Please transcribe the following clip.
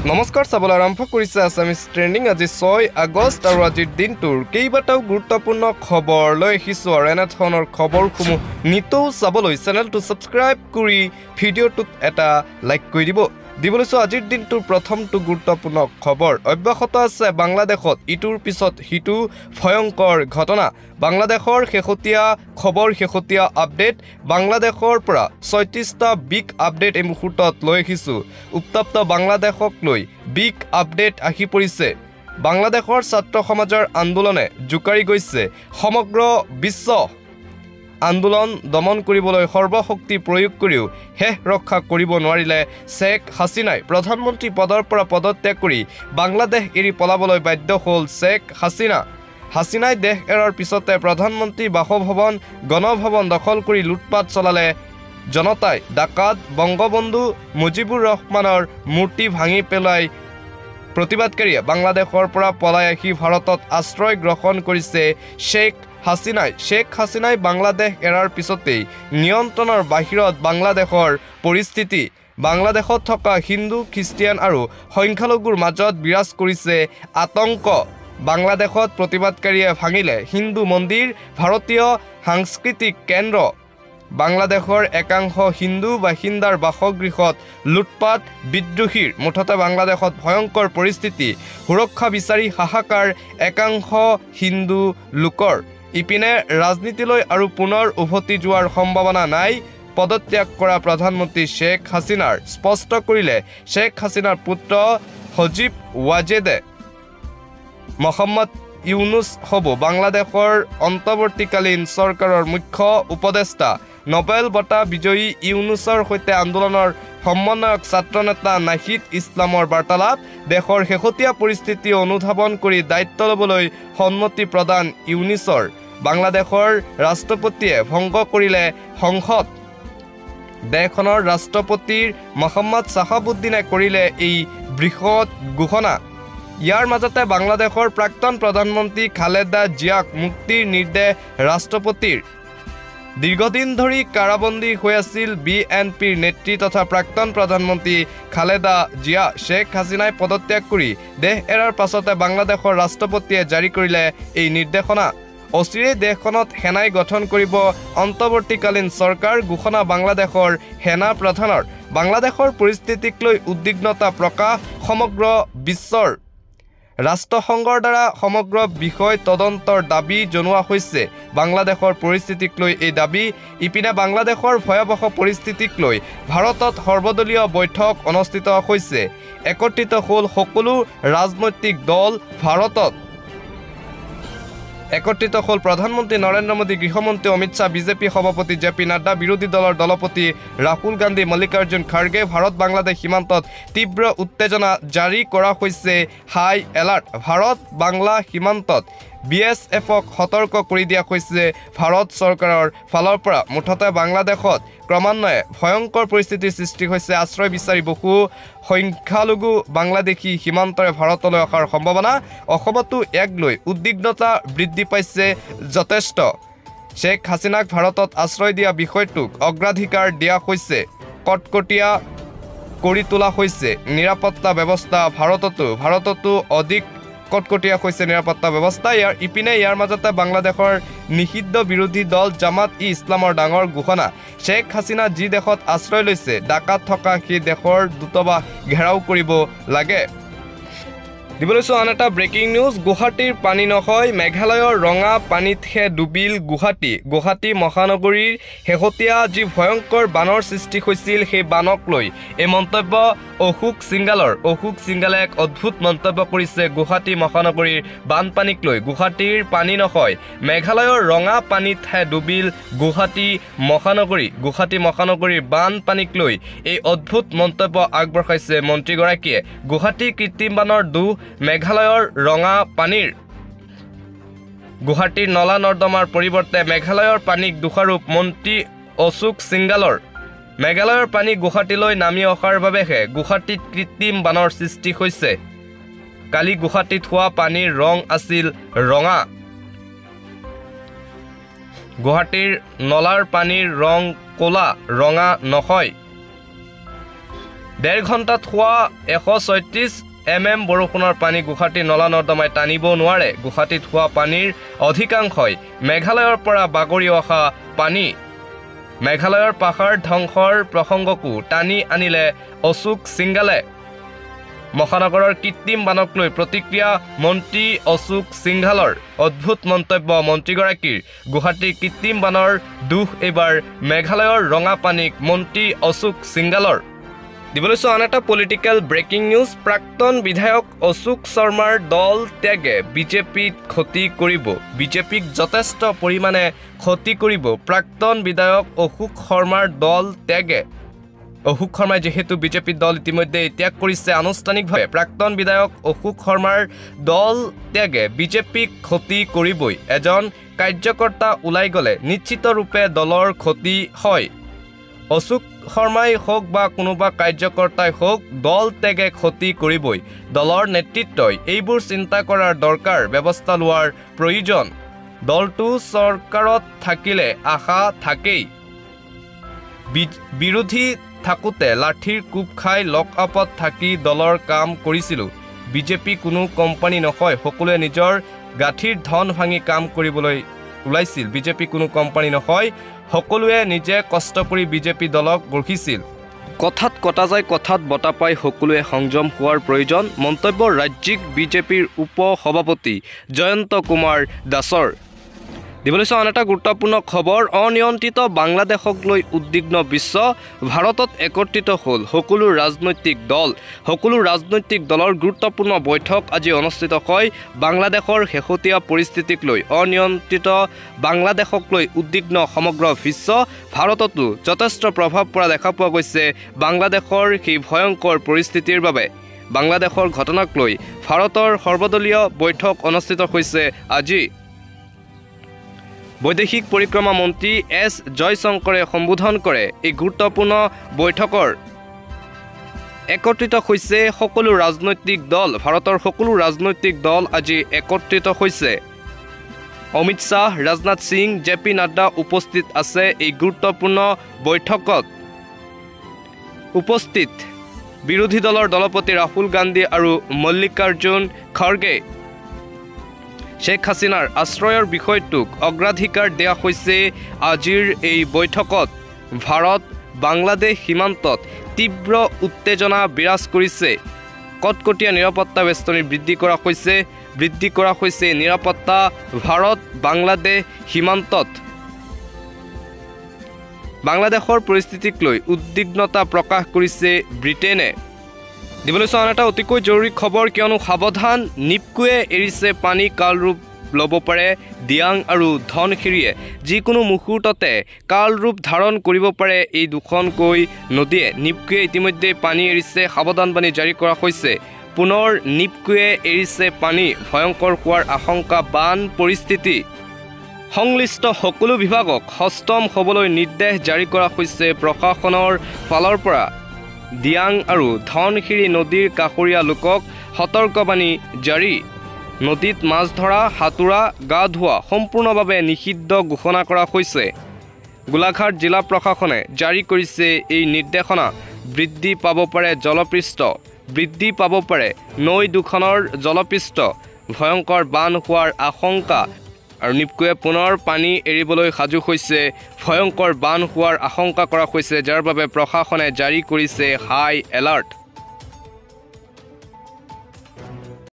নমস্কাৰ চাবলৈ আৰম্ভ কৰিছে আছামিজ ট্ৰেণ্ডিং আজি 6 আগষ্ট আৰু আজিৰ দিনটোৰ কেইবাটাও গুৰুত্বপূৰ্ণ খবৰ লৈ আহিছোঁ আৰু এনেধৰণৰ খবৰসমূহ নিতৌ চাবলৈ চেনেলটো ছাবস্ক্ৰাইব কৰি ভিডিঅ'টোত এটা লাইক কৰি দিবলৈছোঁ আজিৰ দিনটোৰ প্ৰথমটো গুৰুত্বপূৰ্ণ খবৰ অব্যাহত আছে বাংলাদেশত ইটোৰ পিছত সিটো ভয়ংকৰ ঘটনা বাংলাদেশৰ শেহতীয়া খবৰ শেহতীয়া আপডেট বাংলাদেশৰ পৰা ৩৬টা বিগ আপডেট এই মুহূৰ্তত লৈ আহিছোঁ উত্তপ্ত বাংলাদেশক লৈ বিগ আপডেট আহি পৰিছে বাংলাদেশৰ ছাত্ৰ সমাজৰ আন্দোলনে জোকাৰি গৈছে সমগ্ৰ বিশ্ব আন্দোলন দমন কৰিবলৈ সৰ্বশক্তি প্ৰয়োগ কৰিও শেষ ৰক্ষা কৰিব নোৱাৰিলে শেখ হাছিনাই প্ৰধানমন্ত্ৰী পদৰ পৰা পদত্যাগ কৰি বাংলাদেশ এৰি পলাবলৈ বাধ্য হ'ল শেখ হাছিনাই দেশ এৰাৰ পিছতে প্ৰধানমন্ত্ৰী বাসভৱন গণভৱন দখল কৰি লুটপাট চলালে জনতাই ডাকাত বংগবন্ধু মুজিবুৰ ৰহমানৰ মূৰ্তি ভাঙি পেলাই প্ৰতিবাদকাৰীয়ে বাংলাদেশৰ পৰা পলাই আহি ভাৰতত আশ্ৰয় গ্ৰহণ কৰিছে শেখ হাছিনাই বাংলাদেশ এৰাৰ পিছতেই নিয়ন্ত্ৰণৰ বাহিৰত বাংলাদেশৰ পৰিস্থিতি বাংলাদেশত থকা হিন্দু খ্ৰীষ্টিয়ান আৰু সংখ্যালঘুৰ মাজত বিৰাজ কৰিছে আতংক বাংলাদেশত প্ৰতিবাদকাৰীয়ে ভাঙিলে হিন্দু মন্দিৰ ভাৰতীয় সাংস্কৃতিক কেন্দ্ৰ বাংলাদেশৰ একাংশ হিন্দু বাসিন্দাৰ বাসগৃহত লুটপাট বিদ্ৰোহীৰ মুঠতে বাংলাদেশত ভয়ংকৰ পৰিস্থিতি সুৰক্ষা বিচাৰি হাহাকাৰ একাংশ হিন্দু লোকৰ ইপিনে ৰাজনীতিলৈ আৰু পুনৰ উভতি যোৱাৰ সম্ভাৱনা নাই পদত্যাগ কৰা প্ৰধানমন্ত্ৰী শেখ হাছিনাৰ স্পষ্ট কৰিলে শেখ হাছিনাৰ পুত্ৰ সজীব ৱাজেদে মহম্মদ ইউনুছ হ'ব বাংলাদেশৰ অন্তৰ্বৰ্তীকালীন চৰকাৰৰ মুখ্য উপদেষ্টা নোবেল বঁটা বিজয়ী ইউনুছৰ সৈতে আন্দোলনৰ সমন্বয়ক ছাত্ৰনেতা নাহিদ ইছলামৰ বাৰ্তালাপ দেশৰ শেহতীয়া পৰিস্থিতি অনুধাৱন কৰি দায়িত্ব ল'বলৈ সন্মতি প্ৰদান ইউনুছৰ বাংলাদেশৰ ৰাষ্ট্ৰপতিয়ে ভংগ কৰিলে সংসদ দেশখনৰ ৰাষ্ট্ৰপতিৰ মহম্মদ চাহাবুদ্দিনে কৰিলে এই বৃহৎ ঘোষণা ইয়াৰ মাজতে বাংলাদেশৰ প্ৰাক্তন প্ৰধানমন্ত্ৰী খালেদা জিয়াক মুক্তিৰ নিৰ্দেশ ৰাষ্ট্ৰপতিৰ দীৰ্ঘদিন ধৰি কাৰাবন্দী হৈ আছিল বিএনপিৰ নেত্ৰী তথা প্ৰাক্তন প্ৰধানমন্ত্ৰী খালেদা জিয়া শেখ হাছিনাই পদত্যাগ কৰি দেশ এৰাৰ পাছতে বাংলাদেশৰ ৰাষ্ট্ৰপতিয়ে জাৰি কৰিলে এই নিৰ্দেশনা অচিৰেই দেশখনত সেনাই গঠন কৰিব অন্তৰ্বৰ্তীকালীন চৰকাৰ ঘোষণা বাংলাদেশৰ সেনা প্ৰধানৰ বাংলাদেশৰ পৰিস্থিতিক লৈ উদ্বিগ্নতা প্ৰকাশ সমগ্ৰ বিশ্বৰ ৰাষ্ট্ৰসংঘৰ দ্বাৰা সমগ্ৰ বিষয় তদন্তৰ দাবী জনোৱা হৈছে বাংলাদেশৰ পৰিস্থিতিক লৈ এই দাবী ইপিনে বাংলাদেশৰ ভয়াৱহ পৰিস্থিতিক লৈ ভাৰতত সৰ্বদলীয় বৈঠক অনুষ্ঠিত হৈছে একত্ৰিত হ'ল সকলো ৰাজনৈতিক দল ভাৰতত একত্ৰিত হ'ল প্ৰধানমন্ত্ৰী নৰেন্দ্ৰ মোদী গৃহমন্ত্ৰী অমিত শ্বাহ বিজেপি সভাপতি জেপি নাড্ডা বিৰোধী দলৰ দলপতি ৰাহুল গান্ধী মল্লিকাৰ্জুন খাৰ্গে ভাৰত বাংলাদেশ সীমান্তত তীব্ৰ উত্তেজনা জাৰি কৰা হৈছে হাই এলাৰ্ট ভাৰত বাংলা সীমান্তত বিএছএফক সতৰ্ক কৰি দিয়া হৈছে ভাৰত চৰকাৰৰ ফালৰ পৰা মুঠতে বাংলাদেশত ক্ৰমান্বয়ে ভয়ংকৰ পৰিস্থিতিৰ সৃষ্টি হৈছে আশ্ৰয় বিচাৰি বহু সংখ্যালঘু বাংলাদেশী সীমান্তৰে ভাৰতলৈ অহাৰ সম্ভাৱনা অসমতো এক লৈ উদ্বিগ্নতা বৃদ্ধি পাইছে যথেষ্ট শেখ হাছিনাক ভাৰতত আশ্ৰয় দিয়া বিষয়টোক অগ্ৰাধিকাৰ দিয়া হৈছে কটকটীয়া কৰি তোলা হৈছে নিৰাপত্তা ব্যৱস্থা ভাৰততো অধিক কটকটীয়া হৈছে নিৰাপত্তা ব্যৱস্থা ইয়াৰ মাজতে বাংলাদেশৰ নিষিদ্ধ বিৰোধী দল জামাত ই ইছলামৰ ডাঙৰ ঘোষণা শেখ হাছিনা যি দেশত আশ্ৰয় লৈছে ডাকাত থকা সেই দেশৰ দূতাবাস ঘেৰাও কৰিব লাগে দিবলৈছোঁ আন এটা ব্ৰেকিং নিউজ গুৱাহাটীৰ পানী নহয় মেঘালয়ৰ ৰঙা পানীতহে ডুবিল গুৱাহাটী মহানগৰীৰ শেহতীয়া যি ভয়ংকৰ বানৰ সৃষ্টি হৈছিল সেই বানক লৈ এই মন্তব্য অশোক সিংগালে এক অদ্ভুত মন্তব্য কৰিছে গুৱাহাটী মহানগৰীৰ বানপানীক লৈ গুৱাহাটীৰ পানী নহয় মেঘালয়ৰ ৰঙা পানীতহে ডুবিল গুৱাহাটী মহানগৰীৰ বানপানীক লৈ এই অদ্ভুত মন্তব্য আগবঢ়াইছে মন্ত্ৰীগৰাকীয়ে গুৱাহাটী কৃত্ৰিম বানৰ দুখ মেঘালয়ৰ ৰঙা পানীৰ গুৱাহাটীৰ নলা নৰ্দমাৰ পৰিৱৰ্তে মেঘালয়ৰ পানীক দোষাৰোপ মন্ত্ৰী অশোক সিংগালৰ মেঘালয়ৰ পানী গুৱাহাটীলৈ নামি অহাৰ বাবেহে গুৱাহাটীত কৃত্ৰিম বানৰ সৃষ্টি হৈছে কালি গুৱাহাটীত হোৱা পানীৰ ৰং আছিল ৰঙা গুৱাহাটীৰ নলাৰ পানীৰ ৰং ক'লা ৰঙা নহয় 1.5 ঘণ্টাত হোৱা 136 mm বৰষুণৰ পানী গুৱাহাটীৰ নলা নৰ্দমাই টানিব নোৱাৰে গুৱাহাটীত হোৱা পানীৰ অধিকাংশই মেঘালয়ৰ পৰা বাগৰি অহা পানী মেঘালয়ৰ পাহাৰ ধ্বংসৰ প্ৰসংগকো টানি আনিলে অশোক সিংঘালে মহানগৰৰ কৃত্ৰিম বানক লৈ প্ৰতিক্ৰিয়া মন্ত্ৰী অশোক সিংঘালৰ অদ্ভুত মন্তব্য মন্ত্ৰীগৰাকীৰ গুৱাহাটীৰ কৃত্ৰিম বানৰ দুখ এবাৰ মেঘালয়ৰ ৰঙা পানীক মন্ত্ৰী অশোক সিংঘালৰ দিবলৈ আন এটা পলিটিক্যাল ব্ৰেকিং নিউজ প্ৰাক্তন বিধায়ক অশোক শৰ্মাৰ দল ত্যাগে বিজেপিত ক্ষতি কৰিব বিজেপিক যথেষ্ট পৰিমাণে ক্ষতি কৰিব প্ৰাক্তন বিধায়ক অশোক শৰ্মাৰ দল ত্যাগে অশোক শৰ্মাই যেহেতু বিজেপিৰ দল ইতিমধ্যে ত্যাগ কৰিছে আনুষ্ঠানিকভাৱে প্ৰাক্তন বিধায়ক অশোক শৰ্মাৰ দল ত্যাগে বিজেপিক ক্ষতি কৰিবই এজন কাৰ্যকৰ্তা ওলাই গলে নিশ্চিত ৰূপে দলৰ ক্ষতি হয় অশোক শৰ্মাই হোক বা কোনোবা কাৰ্যকৰ্তাই হোক দল ত্যাগে ক্ষতি কৰিবই দলৰ নেতৃত্বই এইবোৰ চিন্তা কৰাৰ দৰকাৰ ব্যৱস্থা লোৱাৰ প্ৰয়োজন দলটো চৰকাৰত থাকিলে আশা থাকেই বিৰোধী থাকোতে লাঠিৰ কোপ খাই লক আপত থাকি দলৰ কাম কৰিছিলো বিজেপি কোনো কোম্পানী নহয় সকলোৱে নিজৰ গাঠিৰ ধন ভাঙি কাম কৰিবলৈ ওলাইছিল বিজেপি কোনো কোম্পানী নহয় সকলোৱে নিজে কষ্ট কৰি বিজেপি দলক গঢ়িছিল কথাত কটা যায় কথাত বটা পাই সকলোৱে সংযম হোৱাৰ প্ৰয়োজন মন্তব্য ৰাজ্যিক বিজেপিৰ উপ সভাপতি জয়ন্ত কুমাৰ দাসৰ দিবলৈ আন এটা গুৰুত্বপূৰ্ণ খবৰ অনিয়ন্ত্ৰিত বাংলাদেশক লৈ উদ্বিগ্ন বিশ্ব ভাৰতত একত্ৰিত হ'ল সকলো ৰাজনৈতিক দলৰ গুৰুত্বপূৰ্ণ বৈঠক আজি অনুষ্ঠিত হয় বাংলাদেশৰ শেহতীয়া পৰিস্থিতিক লৈ অনিয়ন্ত্ৰিত বাংলাদেশক লৈ উদ্বিগ্ন সমগ্ৰ বিশ্ব ভাৰততো যথেষ্ট প্ৰভাৱ পৰা দেখা পোৱা গৈছে বাংলাদেশৰ সেই ভয়ংকৰ পৰিস্থিতিৰ বাবে বাংলাদেশৰ ঘটনাক লৈ ভাৰতৰ সৰ্বদলীয় বৈঠক অনুষ্ঠিত হৈছে আজি বৈদেশিক পৰিক্ৰমা মন্ত্ৰী এছ জয়শংকৰে সম্বোধন কৰে এই গুৰুত্বপূৰ্ণ বৈঠকৰ একত্ৰিত হৈছে সকলো ৰাজনৈতিক দল ভাৰতৰ সকলো ৰাজনৈতিক দল আজি একত্ৰিত হৈছে অমিত শাহ ৰাজনাথ সিং জেপি নাড্ডা উপস্থিত আছে এই গুৰুত্বপূৰ্ণ বৈঠকত উপস্থিত বিৰোধী দলৰ দলপতি ৰাহুল গান্ধী আৰু মল্লিকাৰ্জুন খৰ্গে শেখ হাছিনাৰ আশ্ৰয়ৰ বিষয়টোক অগ্ৰাধিকাৰ দিয়া হৈছে আজিৰ এই বৈঠকত ভাৰত বাংলাদেশ সীমান্তত তীব্ৰ উত্তেজনা বিৰাজ কৰিছে কটকটীয়া নিৰাপত্তা বেষ্টনী বৃদ্ধি কৰা হৈছে নিৰাপত্তা ভাৰত বাংলাদেশ সীমান্তত বাংলাদেশৰ পৰিস্থিতিক লৈ উদ্বিগ্নতা প্ৰকাশ কৰিছে ব্ৰিটেনে দিবলৈ আন এটা অতিকৈ জৰুৰী খবৰ কিয়নো সাৱধান নিপকুৱে এৰিছে পানী কাল ৰূপ ল'ব পাৰে দিয়াং আৰু ধনশিৰিয়ে যিকোনো মুহূৰ্ততে কাল ৰূপ ধাৰণ কৰিব পাৰে এই দুখনকৈ নদীয়ে নিপকুৱে ইতিমধ্যে পানী এৰিছে সাৱধানবাণী জাৰি কৰা হৈছে পুনৰ নিপকুৱে এৰিছে পানী ভয়ংকৰ হোৱাৰ আশংকা বান পৰিস্থিতি সংশ্লিষ্ট সকলো বিভাগক সষ্টম হ'বলৈ নিৰ্দেশ জাৰি কৰা হৈছে প্ৰশাসনৰ ফালৰ পৰা দিয়াং আৰু ধনশিৰি নদীৰ কাষৰীয়া লোকক সতৰ্কবাণী জাৰি নদীত মাছ ধৰা সাঁতোৰা গা ধোৱা সম্পূৰ্ণভাৱে নিষিদ্ধ ঘোষণা কৰা হৈছে গোলাঘাট জিলা প্ৰশাসনে জাৰি কৰিছে এই নিৰ্দেশনা বৃদ্ধি পাব পাৰে নৈ দুখনৰ জলপৃষ্ঠ ভয়ংকৰ বান হোৱাৰ আশংকা আৰু নিপকুৱে পুনৰ পানী এৰিবলৈ সাজু হৈছে ভয়ংকৰ বান হোৱাৰ আশংকা কৰা হৈছে যাৰ বাবে প্ৰশাসনে জাৰি কৰিছে হাই এলাৰ্ট